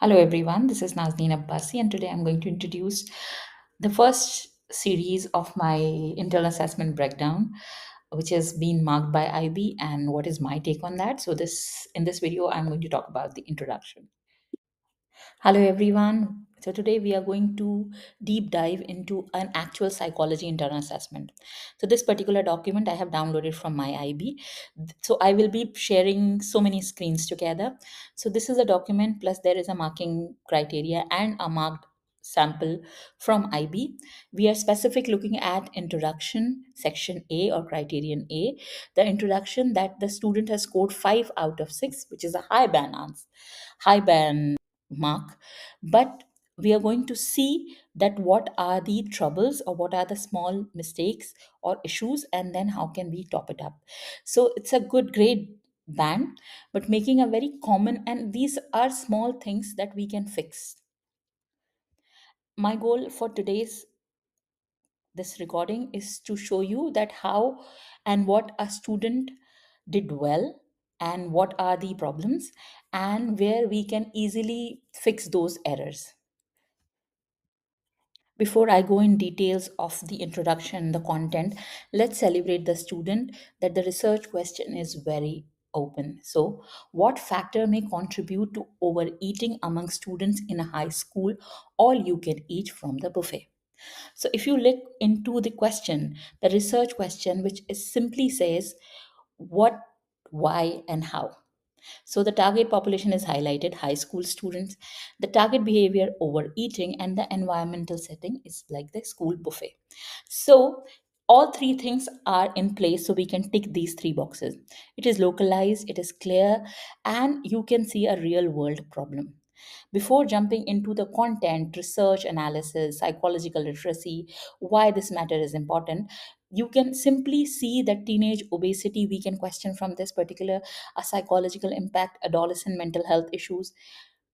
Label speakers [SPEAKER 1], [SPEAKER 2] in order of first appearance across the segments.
[SPEAKER 1] Hello, everyone. This is Nazneen Abbasi, and today I'm going to introduce the first series of my internal assessment breakdown, which has been marked by IB, and what is my take on that. So, this in this video, I'm going to talk about the introduction. Hello, everyone. So, today we are going to deep dive into an actual psychology internal assessment. So, this particular document I have downloaded from my IB. So, I will be sharing so many screens together. So, this is a document, plus there is a marking criteria and a marked sample from IB. We are specific looking at introduction, section A or criterion A, the introduction that the student has scored 5 out of 6, which is a high band answer, high band mark. But we are going to see that what are the troubles or what are the small mistakes or issues, and then how can we top it up. So it's a good grade band, but making a very common, and these are small things that we can fix. My goal for today's this recording is to show you that how and what a student did well, and what are the problems, and where we can easily fix those errors. Before I go in details of the introduction, the content, let's celebrate the student that the research question is very open. So, what factor may contribute to overeating among students in a high school? All you can eat from the buffet. So, if you look into the question, the research question, which is simply says what, why, and how. So the target population is highlighted high school students, the target behavior overeating, and the environmental setting is like the school buffet. So all three things are in place, so we can tick these three boxes. It is localized, it is clear, and you can see a real world problem. Before jumping into the content, research, analysis, psychological literacy, why this matter is important, you can simply see that teenage obesity we can question from this particular a psychological impact, adolescent mental health issues.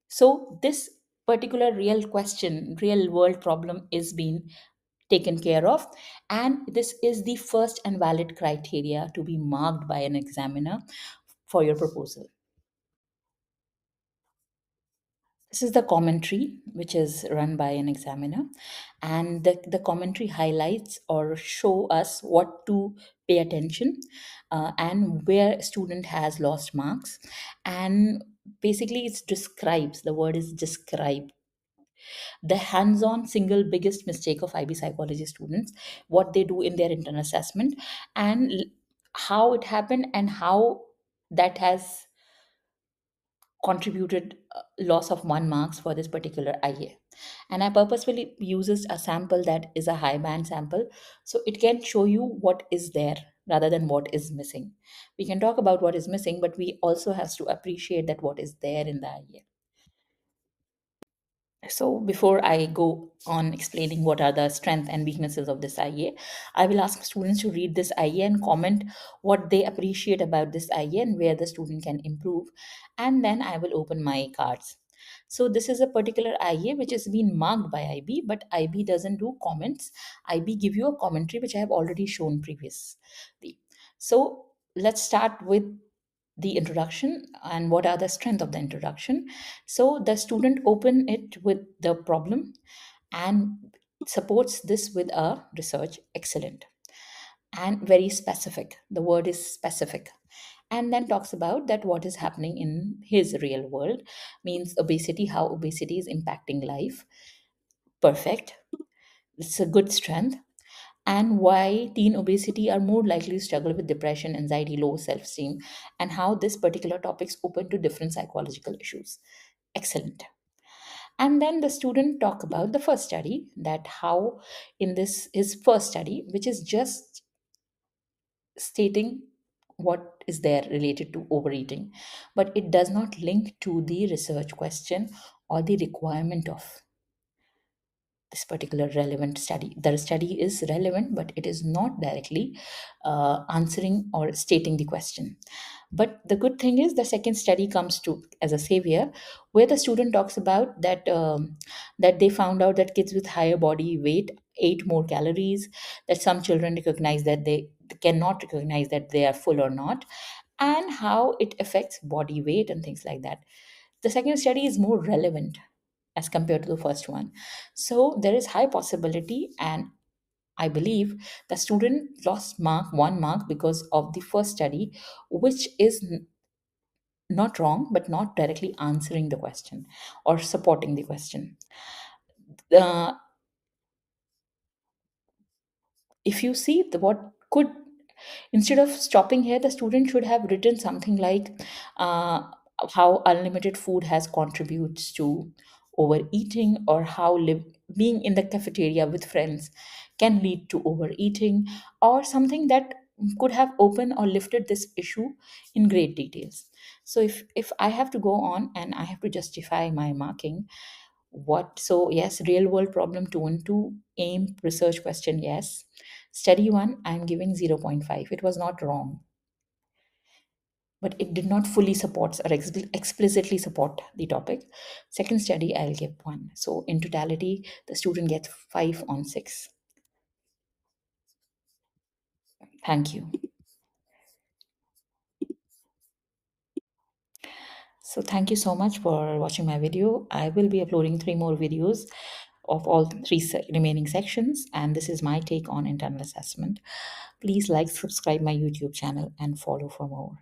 [SPEAKER 1] So this particular real question, real world problem is being taken care of, and this is the first and valid criteria to be marked by an examiner for your proposal. This is the commentary, which is run by an examiner, and the commentary highlights or show us what to pay attention, and where a student has lost marks. And basically, it describes, the word is describe, the hands on single biggest mistake of IB psychology students, what they do in their internal assessment, and how it happened, and how that has contributed loss of 1 marks for this particular IA. And I purposefully uses a sample that is a high band sample, so it can show you what is there rather than what is missing. We can talk about what is missing, but we also have to appreciate that what is there in the IA. So before I go on explaining what are the strengths and weaknesses of this IA, I will ask students to read this IA and comment what they appreciate about this IA and where the student can improve. And then I will open my cards. So this is a particular IA which has been marked by IB, but IB doesn't do comments. IB give you a commentary which I have already shown previously. So let's start with the introduction and what are the strength of the introduction. So the student open it with the problem and supports this with a research excellent and very specific. The word is specific. And then talks about that what is happening in his real world, means obesity, how obesity is impacting life. Perfect. It's a good strength. And why teen obesity are more likely to struggle with depression, anxiety, low self-esteem, and how this particular topics open to different psychological issues. Excellent. And then the student talk about the first study, that how in this his first study, which is just stating what is there related to overeating, but it does not link to the research question or the requirement of this particular relevant study. The study is relevant, but it is not directly answering or stating the question. But the good thing is the second study comes to as a savior, where the student talks about that that they found out that kids with higher body weight ate more calories, that some children recognize that they cannot recognize that they are full or not, and how it affects body weight and things like that. the second study is more relevant as compared to the first one. So there is high possibility, and I believe the student lost 1 mark because of the first study, which is not wrong, but not directly answering the question or supporting the question. Uh, if you see what could, instead of stopping here, the student should have written something like uh, how unlimited food has contributes to overeating, or how being in the cafeteria with friends can lead to overeating, or something that could have opened or lifted this issue in great details. So if I have to go on and I have to justify my marking, what, so yes, real world problem 2 and 2, aim research question, yes. Study 1, I'm giving 0.5. It was not wrong, but it did not fully support or explicitly support the topic. Second study, I'll give 1. So in totality, the student gets 5 on 6. Thank you. So thank you so much for watching my video. I will be uploading 3 more videos of all 3 remaining sections, and this is my take on internal assessment. Please like, subscribe my YouTube channel, and follow for more.